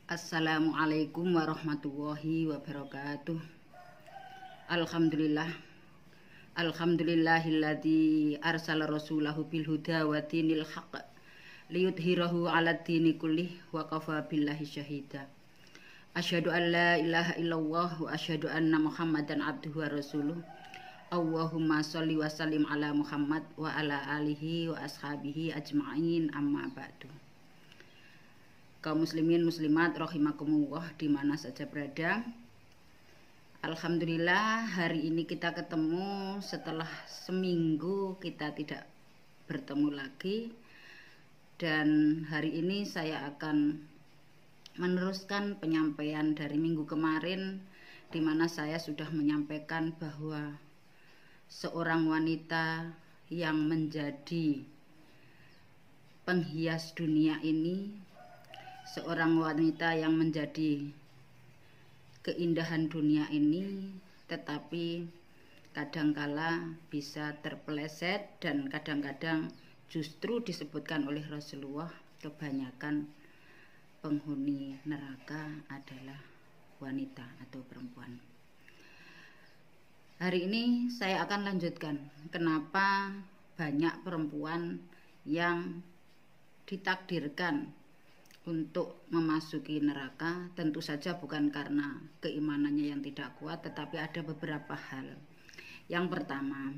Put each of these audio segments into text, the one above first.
Assalamualaikum warahmatullahi wabarakatuh. Alhamdulillah. Alhamdulillahilladzi arsala rasulahu bil huda wa dinil haqq liyudhhirahu 'alad dini kullih wa kafa billahi syahida. Asyhadu an la ilaha illallah wa asyhadu anna Muhammadan abduhu wa rasuluh. Allahumma sholli wa sallim ala Muhammad wa ala alihi wa ashabihi ajma'in, amma ba'du. Kaum muslimin muslimat rahimakumullah di mana saja berada. Alhamdulillah hari ini kita ketemu setelah seminggu kita tidak bertemu lagi. Dan hari ini saya akan meneruskan penyampaian dari minggu kemarin, di mana saya sudah menyampaikan bahwa seorang wanita yang menjadi penghias dunia ini, seorang wanita yang menjadi keindahan dunia ini, tetapi kadangkala bisa terpeleset dan kadang-kadang justru disebutkan oleh Rasulullah kebanyakan penghuni neraka adalah wanita atau perempuan. Hari ini saya akan lanjutkan kenapa banyak perempuan yang ditakdirkan untuk memasuki neraka. Tentu saja bukan karena keimanannya yang tidak kuat, tetapi ada beberapa hal. Yang pertama,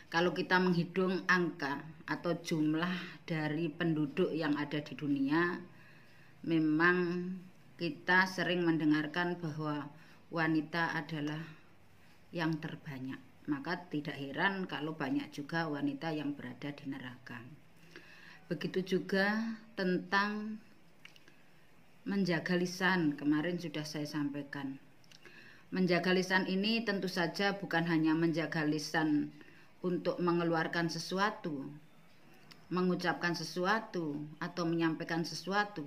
kalau kita menghitung angka atau jumlah dari penduduk yang ada di dunia, memang kita sering mendengarkan bahwa wanita adalah yang terbanyak. Maka tidak heran kalau banyak juga wanita yang berada di neraka. Begitu juga tentang menjaga lisan, kemarin sudah saya sampaikan. Menjaga lisan ini tentu saja bukan hanya menjaga lisan untuk mengeluarkan sesuatu, mengucapkan sesuatu, atau menyampaikan sesuatu,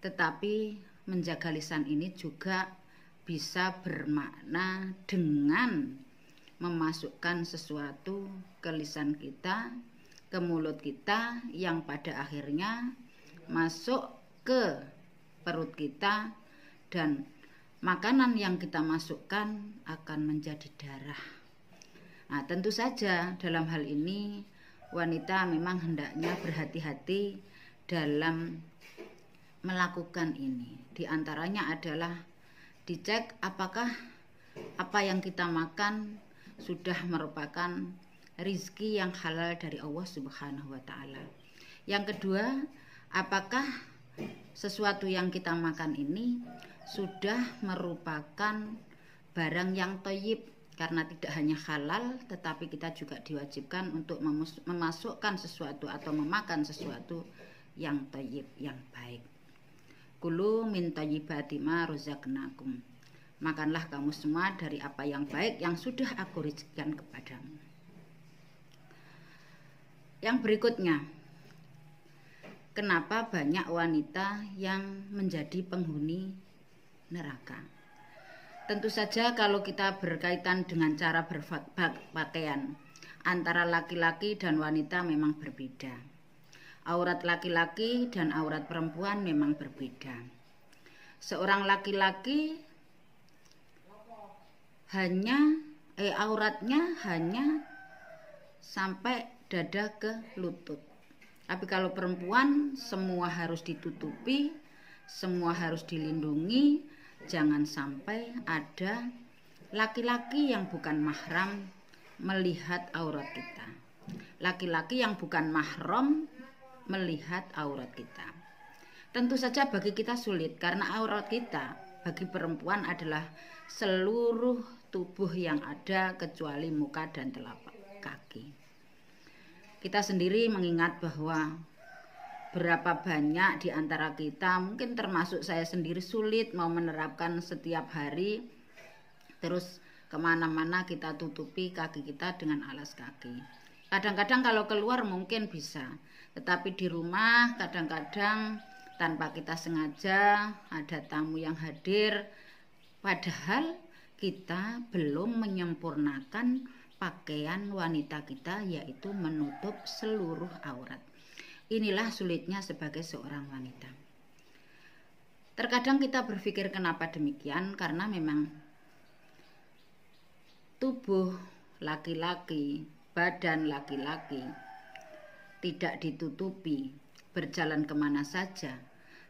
tetapi menjaga lisan ini juga bisa bermakna dengan memasukkan sesuatu ke lisan kita, ke mulut kita, yang pada akhirnya masuk ke perut kita, dan makanan yang kita masukkan akan menjadi darah. Nah, tentu saja dalam hal ini wanita memang hendaknya berhati-hati dalam melakukan ini. Di antaranya adalah dicek apakah apa yang kita makan sudah merupakan rizki yang halal dari Allah Subhanahu wa ta'ala. Yang kedua, apakah sesuatu yang kita makan ini sudah merupakan barang yang thayyib, karena tidak hanya halal tetapi kita juga diwajibkan untuk memasukkan sesuatu atau memakan sesuatu yang thayyib, yang baik. Kulu min thayyibati ma razaqnakum. Makanlah kamu semua dari apa yang baik yang sudah aku rezekikan kepadamu. Yang berikutnya, kenapa banyak wanita yang menjadi penghuni neraka? Tentu saja kalau kita berkaitan dengan cara berpakaian, antara laki-laki dan wanita memang berbeda. Aurat laki-laki dan aurat perempuan memang berbeda. Seorang laki-laki auratnya hanya sampai dada ke lutut. Tapi kalau perempuan semua harus ditutupi, semua harus dilindungi. Jangan sampai ada laki-laki yang bukan mahram melihat aurat kita. Laki-laki yang bukan mahram melihat aurat kita. Tentu saja bagi kita sulit, karena aurat kita bagi perempuan adalah seluruh tubuh yang ada kecuali muka dan telapak kaki. Kita sendiri mengingat bahwa berapa banyak di antara kita, mungkin termasuk saya sendiri, sulit mau menerapkan setiap hari terus kemana-mana kita tutupi kaki kita dengan alas kaki. Kadang-kadang kalau keluar mungkin bisa, tetapi di rumah kadang-kadang tanpa kita sengaja ada tamu yang hadir, padahal kita belum menyempurnakan pakaian wanita kita, yaitu menutup seluruh aurat. Inilah sulitnya sebagai seorang wanita. Terkadang kita berpikir kenapa demikian, karena memang tubuh laki-laki, badan laki-laki tidak ditutupi, berjalan kemana saja.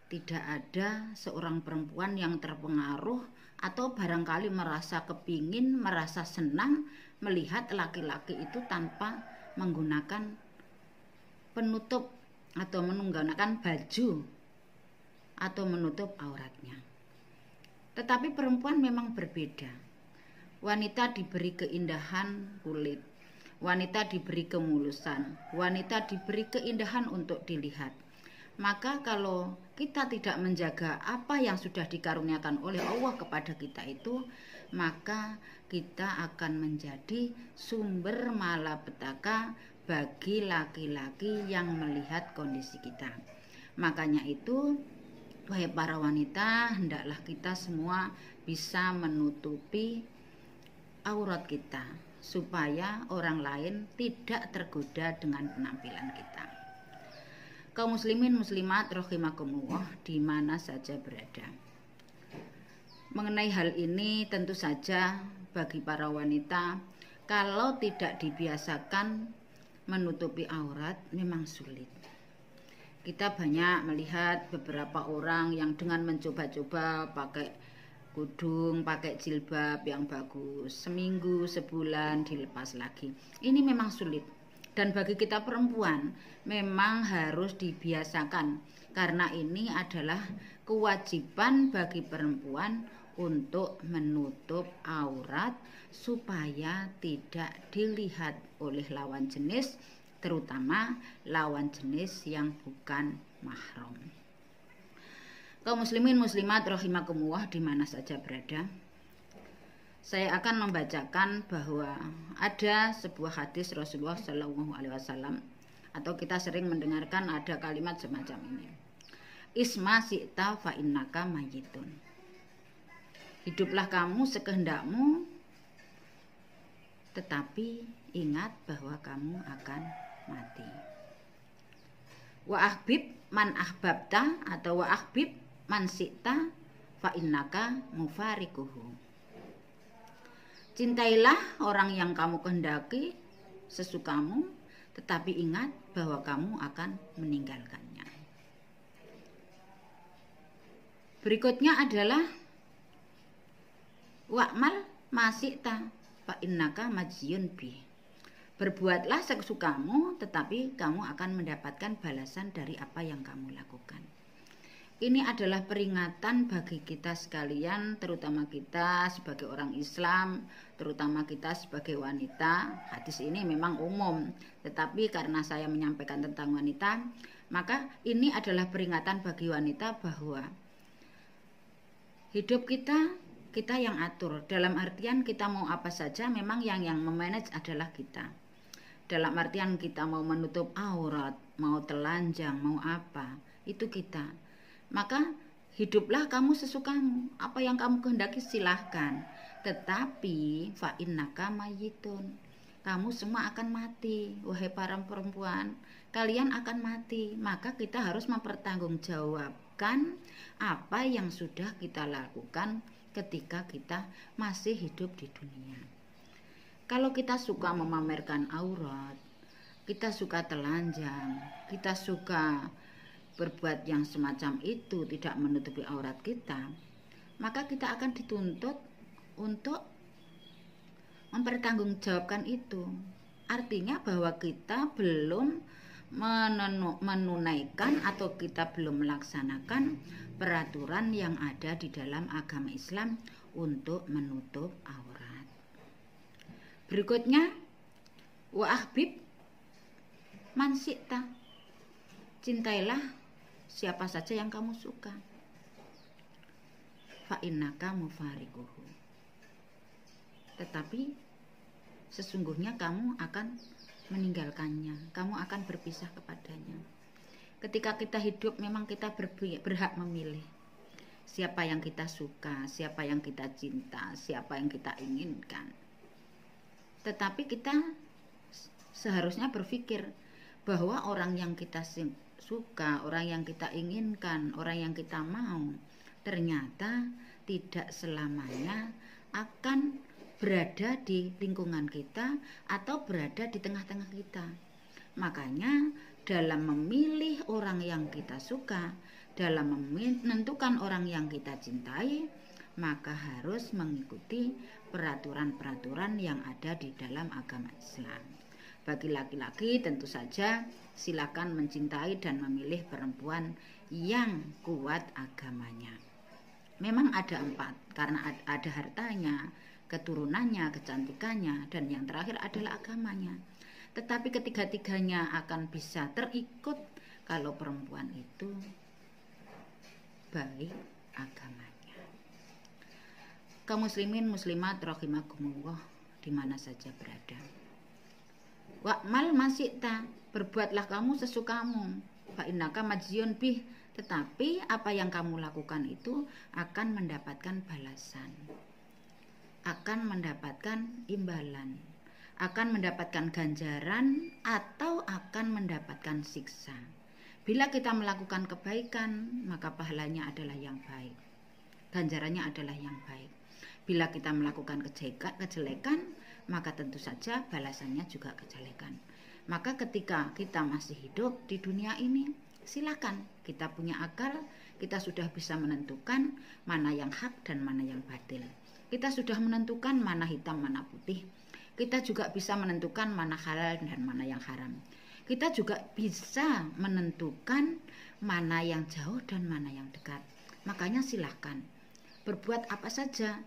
Tidak ada seorang perempuan yang terpengaruh atau barangkali merasa kepingin, merasa senang melihat laki-laki itu tanpa menggunakan penutup atau menggunakan baju atau menutup auratnya. Tetapi perempuan memang berbeda. Wanita diberi keindahan kulit, wanita diberi kemulusan, wanita diberi keindahan untuk dilihat. Maka kalau kita tidak menjaga apa yang sudah dikaruniakan oleh Allah kepada kita itu, maka kita akan menjadi sumber malapetaka bagi laki-laki yang melihat kondisi kita. Makanya itu, wahai para wanita, hendaklah kita semua bisa menutupi aurat kita supaya orang lain tidak tergoda dengan penampilan kita. Kaum muslimin muslimat rahimakumullah di mana saja berada. Mengenai hal ini tentu saja bagi para wanita, kalau tidak dibiasakan menutupi aurat memang sulit. Kita banyak melihat beberapa orang yang dengan mencoba-coba pakai kudung, pakai jilbab yang bagus, seminggu, sebulan dilepas lagi. Ini memang sulit. Dan bagi kita perempuan memang harus dibiasakan, karena ini adalah kewajiban bagi perempuan untuk menutup aurat supaya tidak dilihat oleh lawan jenis, terutama lawan jenis yang bukan mahram. Kaum muslimin muslimat rahimakumullah di mana saja berada. Saya akan membacakan bahwa ada sebuah hadis Rasulullah SAW, atau kita sering mendengarkan ada kalimat semacam ini. Isma si'ta fa innaka mayyitun. Hiduplah kamu sekehendakmu, tetapi ingat bahwa kamu akan mati. Wa ahbib man ahbabta atau wa ahbib man si'ta fa innaka mufarikuhu. Cintailah orang yang kamu kehendaki sesukamu, tetapi ingat bahwa kamu akan meninggalkannya. Berikutnya adalah wa'mal masita fa innaka majziyun bih. Berbuatlah sesukamu, tetapi kamu akan mendapatkan balasan dari apa yang kamu lakukan. Ini adalah peringatan bagi kita sekalian, terutama kita sebagai orang Islam, terutama kita sebagai wanita. Hadis ini memang umum, tetapi karena saya menyampaikan tentang wanita, maka ini adalah peringatan bagi wanita bahwa hidup kita yang atur. Dalam artian kita mau apa saja, memang yang memanage adalah kita. Dalam artian kita mau menutup aurat, mau telanjang, mau apa, itu kita. Maka hiduplah kamu sesukamu, apa yang kamu kehendaki silahkan, tetapi fa innaka mayyitun, kamu semua akan mati. Wahai para perempuan, kalian akan mati. Maka kita harus mempertanggungjawabkan apa yang sudah kita lakukan ketika kita masih hidup di dunia. Kalau kita suka memamerkan aurat, kita suka telanjang, kita suka berbuat yang semacam itu, tidak menutupi aurat kita, maka kita akan dituntut untuk mempertanggungjawabkan itu. Artinya bahwa kita belum menunaikan atau kita belum melaksanakan peraturan yang ada di dalam agama Islam untuk menutup aurat. Berikutnya wa ahbib man syi'ta. Cintailah siapa saja yang kamu suka. Fa innaka mufarikuhu. Tetapi sesungguhnya kamu akan meninggalkannya, kamu akan berpisah kepadanya. Ketika kita hidup memang kita berhak memilih siapa yang kita suka, siapa yang kita cinta, siapa yang kita inginkan. Tetapi kita seharusnya berpikir bahwa orang yang kita suka, orang yang kita inginkan, orang yang kita mau, ternyata tidak selamanya akan berada di lingkungan kita atau berada di tengah-tengah kita. Makanya dalam memilih orang yang kita suka, dalam menentukan orang yang kita cintai, maka harus mengikuti peraturan-peraturan yang ada di dalam agama Islam. Bagi laki-laki tentu saja silakan mencintai dan memilih perempuan yang kuat agamanya. Memang ada 4, karena ada hartanya, keturunannya, kecantikannya, dan yang terakhir adalah agamanya. Tetapi ketiga-tiganya akan bisa terikut kalau perempuan itu baik agamanya. Kaum muslimin muslimat rahimakumullah di mana saja berada. Wa'mal masyita, berbuatlah kamu sesukamu. Fa innaka majziyun bih, tetapi apa yang kamu lakukan itu akan mendapatkan balasan, akan mendapatkan imbalan, akan mendapatkan ganjaran atau akan mendapatkan siksa. Bila kita melakukan kebaikan, maka pahalanya adalah yang baik, ganjarannya adalah yang baik. Bila kita melakukan kejelekan, maka tentu saja balasannya juga kejelekan. Maka ketika kita masih hidup di dunia ini, silakan, kita punya akal, kita sudah bisa menentukan mana yang hak dan mana yang batil. Kita sudah menentukan mana hitam mana putih. Kita juga bisa menentukan mana halal dan mana yang haram. Kita juga bisa menentukan mana yang jauh dan mana yang dekat. Makanya silakan berbuat apa saja,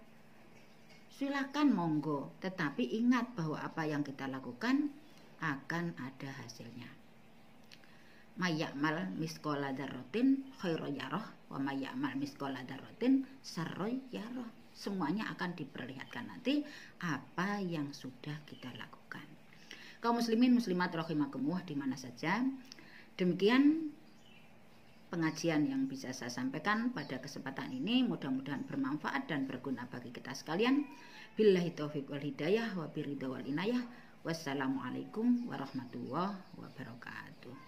silakan monggo, tetapi ingat bahwa apa yang kita lakukan akan ada hasilnya. Mayyamal miskola darrotin khairoh yaroh, wa mayyamal miskola darrotin sarroh yaroh. Semuanya akan diperlihatkan nanti apa yang sudah kita lakukan. Kaum muslimin muslimat rahimakumullah di mana saja. Demikian pengajian yang bisa saya sampaikan pada kesempatan ini, mudah-mudahan bermanfaat dan berguna bagi kita sekalian. Billahi taufiq wal hidayah wa biridha wal inayah. Wassalamualaikum warahmatullahi wabarakatuh.